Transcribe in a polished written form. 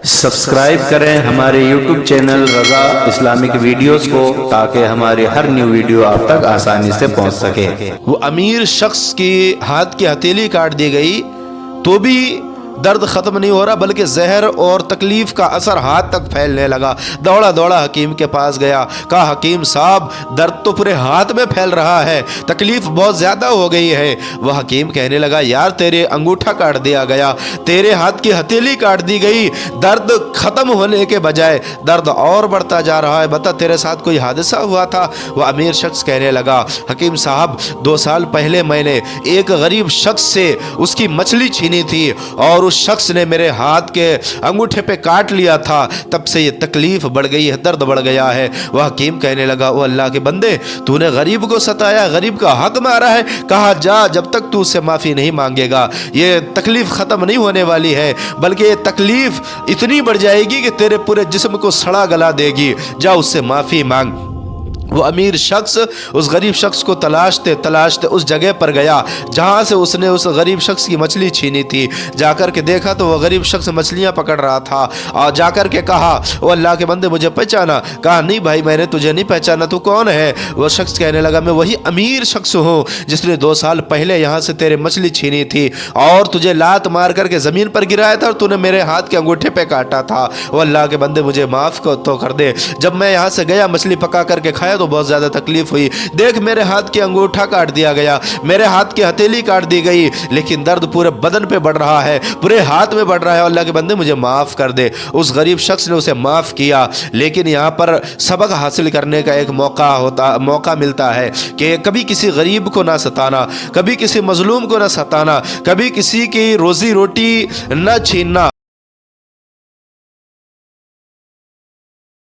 Subscribe کریں ہمارے YouTube channel رضا Islamic videos کو تاکہ ہماری ہر نیو ویڈیو آپ تک آسانی سے پہنچ سکے۔ وہ امیر شخص کی ہاتھ کی ہتھیلی کاٹ دی گئی تو بھی درد ختم نہیں ہو رہا، بلکہ زہر اور تکلیف کا اثر ہاتھ تک پھیلنے لگا۔ دوڑا دوڑا حکیم کے پاس گیا، کہا حکیم صاحب درد تو پورے ہاتھ میں پھیل رہا ہے، تکلیف بہت زیادہ ہو گئی ہے۔ وہ حکیم کہنے لگا یار تیرے انگوٹھا کاٹ دیا گیا، تیرے ہاتھ کی ہتھیلی کاٹ دی گئی، درد ختم ہونے کے بجائے درد اور بڑھتا جا رہا ہے، بتا تیرے ساتھ کوئی حادثہ ہوا تھا؟ وہ امیر شخص کہنے لگا حکیم صاحب 2 سال پہلے میں نے ایک غریب شخص سے اس کی مچھلی چھینی تھی اور اس شخص نے میرے ہاتھ کے انگوٹھے پہ کاٹ لیا تھا، تب سے یہ تکلیف بڑھ گئی ہے، درد بڑھ گیا ہے۔ وہ حکیم کہنے لگا او اللہ کے بندے تو نے غریب کو ستایا، غریب کا حق مارا ہے، کہا جا جب تک تو اس سے معافی نہیں مانگے گا یہ تکلیف ختم نہیں ہونے والی ہے، بلکہ یہ تکلیف اتنی بڑھ جائے گی کہ تیرے پورے جسم کو سڑا گلا دے گی، جا اس سے معافی مانگ۔ وہ امیر شخص اس غریب شخص کو تلاشتے تلاشتے اس جگہ پر گیا جہاں سے اس نے اس غریب شخص کی مچھلی چھینی تھی۔ جا کر کے دیکھا تو وہ غریب شخص مچھلیاں پکڑ رہا تھا، اور جا کر کے کہا او اللہ کے بندے مجھے پہچانا؟ کہا نہیں بھائی میں نے تجھے نہیں پہچانا، تو کون ہے؟ وہ شخص کہنے لگا میں وہی امیر شخص ہوں جس نے 2 سال پہلے یہاں سے تیرے مچھلی چھینی تھی اور تجھے لات مار کر کے زمین پر گرایا تھا اور تو نے میرے ہاتھ کے انگوٹھے پہ کاٹا تھا۔ او اللہ کے بندے مجھے معاف تو کر دے، جب میں یہاں سے گیا مچھلی پکا کر کے کھایا تو بہت زیادہ تکلیف ہوئی، دیکھ میرے ہاتھ کے انگوٹھا کاٹ دیا گیا، میرے ہاتھ کی ہتھیلی کاٹ دی گئی، لیکن درد پورے بدن پہ بڑھ رہا ہے، پورے ہاتھ میں بڑھ رہا ہے، اللہ کے بندے مجھے معاف کر دے۔ اس غریب شخص نے اسے معاف کیا، لیکن یہاں پر سبق حاصل کرنے کا ایک موقع ملتا ہے کہ کبھی کسی غریب کو نہ ستانا، کبھی کسی مظلوم کو نہ ستانا، کبھی کسی کی روزی روٹی نہ چھیننا۔